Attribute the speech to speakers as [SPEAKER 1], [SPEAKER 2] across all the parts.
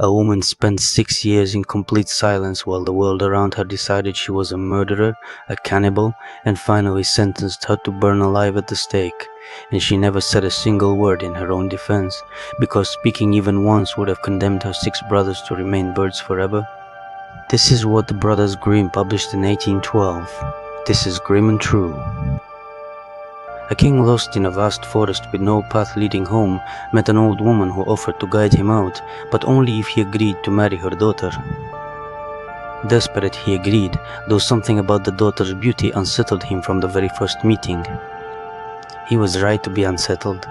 [SPEAKER 1] A woman spent 6 years in complete silence while the world around her decided she was a murderer, a cannibal, and finally sentenced her to burn alive at the stake. And she never said a single word in her own defense, because speaking even once would have condemned her 6 brothers to remain birds forever. This is what the Brothers Grimm published in 1812. This is grim and true. A king lost in a vast forest with no path leading home met an old woman who offered to guide him out, but only if he agreed to marry her daughter. Desperate, he agreed, though something about the daughter's beauty unsettled him from the very first meeting. He was right to be unsettled.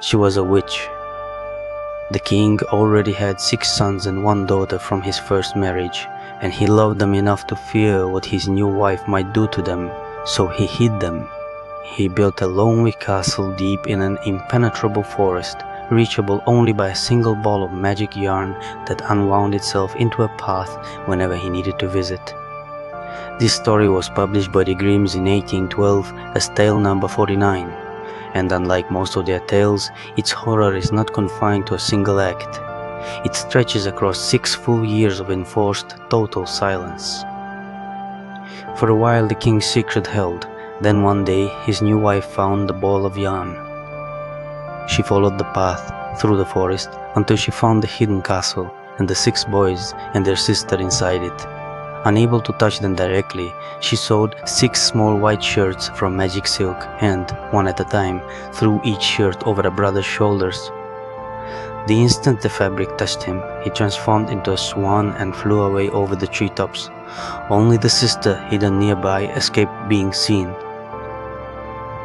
[SPEAKER 1] She was a witch. The king already had 6 sons and 1 daughter from his first marriage, and he loved them enough to fear what his new wife might do to them, so he hid them. He built a lonely castle deep in an impenetrable forest, reachable only by a single ball of magic yarn that unwound itself into a path whenever he needed to visit. This story was published by the Grimms in 1812 as tale number 49, and unlike most of their tales, its horror is not confined to a single act. It stretches across 6 full years of enforced total silence. For a while the king's secret held. Then one day his new wife found the ball of yarn. She followed the path through the forest until she found the hidden castle and the 6 boys and their sister inside it. Unable to touch them directly, she sewed 6 small white shirts from magic silk and, one at a time, threw each shirt over a brother's shoulders. The instant the fabric touched him, he transformed into a swan and flew away over the treetops. Only the sister, hidden nearby, escaped being seen.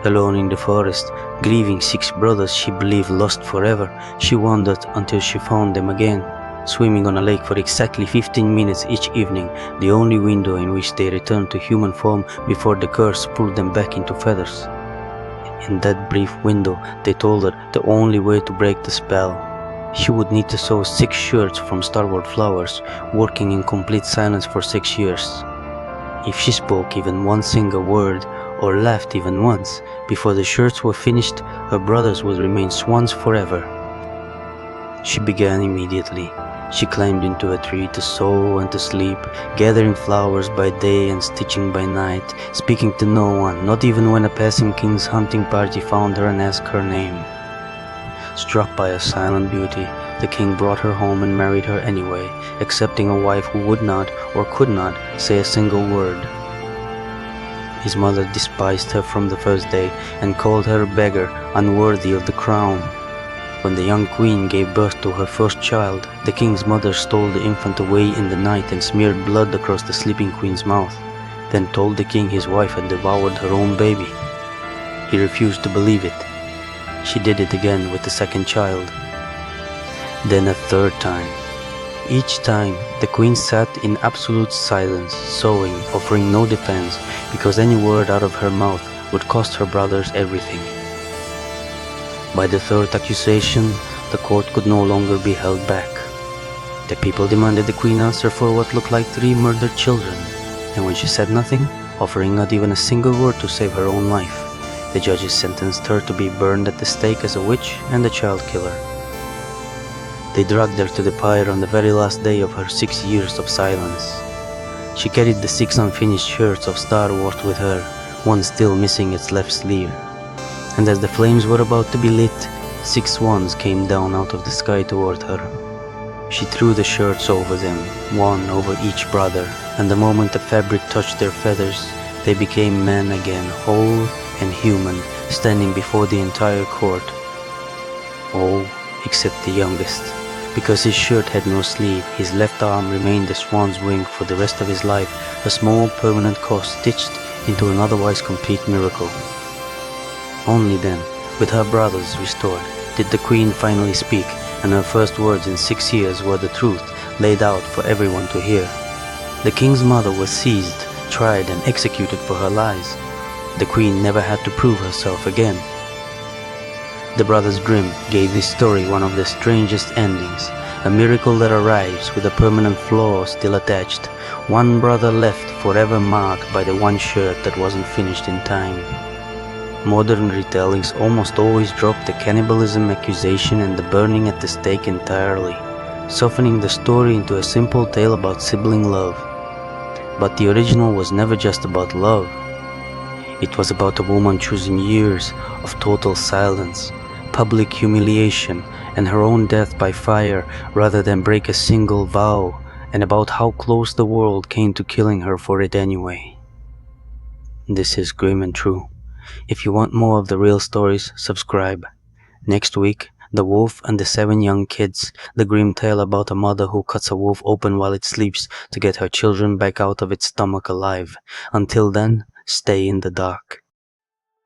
[SPEAKER 1] Alone in the forest, grieving 6 brothers she believed lost forever, she wandered until she found them again, swimming on a lake for exactly 15 minutes each evening, the only window in which they returned to human form before the curse pulled them back into feathers. In that brief window, they told her the only way to break the spell. She would need to sew 6 shirts from starboard flowers, working in complete silence for 6 years. If she spoke even one single word, or laughed even once, before the shirts were finished, her brothers would remain swans forever. She began immediately. She climbed into a tree to sew and to sleep, gathering flowers by day and stitching by night, speaking to no one, not even when a passing king's hunting party found her and asked her name. Struck by her silent beauty, the king brought her home and married her anyway, accepting a wife who would not or could not say a single word. His mother despised her from the first day and called her a beggar, unworthy of the crown. When the young queen gave birth to her first child, the king's mother stole the infant away in the night and smeared blood across the sleeping queen's mouth, then told the king his wife had devoured her own baby. He refused to believe it. She did it again with the second child. Then a third time. Each time, the queen sat in absolute silence, sewing, offering no defense, because any word out of her mouth would cost her brothers everything. By the 3rd accusation, the court could no longer be held back. The people demanded the queen answer for what looked like 3 murdered children, and when she said nothing, offering not even a single word to save her own life, the judges sentenced her to be burned at the stake as a witch and a child killer. They dragged her to the pyre on the very last day of her 6 years of silence. She carried the 6 unfinished shirts of Star Wars with her, one still missing its left sleeve. And as the flames were about to be lit, 6 swans came down out of the sky toward her. She threw the shirts over them, one over each brother, and the moment the fabric touched their feathers, they became men again, whole and human, standing before the entire court. All except the youngest. Because his shirt had no sleeve, his left arm remained a swan's wing for the rest of his life, a small permanent cross stitched into an otherwise complete miracle. Only then, with her brothers restored, did the queen finally speak, and her first words in 6 years were the truth, laid out for everyone to hear. The king's mother was seized, tried and executed for her lies. The queen never had to prove herself again. The Brothers Grimm gave this story one of the strangest endings, a miracle that arrives with a permanent flaw still attached, one brother left forever marked by the one shirt that wasn't finished in time. Modern retellings almost always drop the cannibalism accusation and the burning at the stake entirely. softening the story into a simple tale about sibling love. But the original was never just about love. It was about a woman choosing years of total silence, public humiliation, and her own death by fire rather than break a single vow, and about how close the world came to killing her for it anyway. This is grim and true. If you want more of the real stories, subscribe. Next week, The Wolf and the Seven Young Kids, the grim tale about a mother who cuts a wolf open while it sleeps to get her children back out of its stomach alive. Until then, stay in the dark.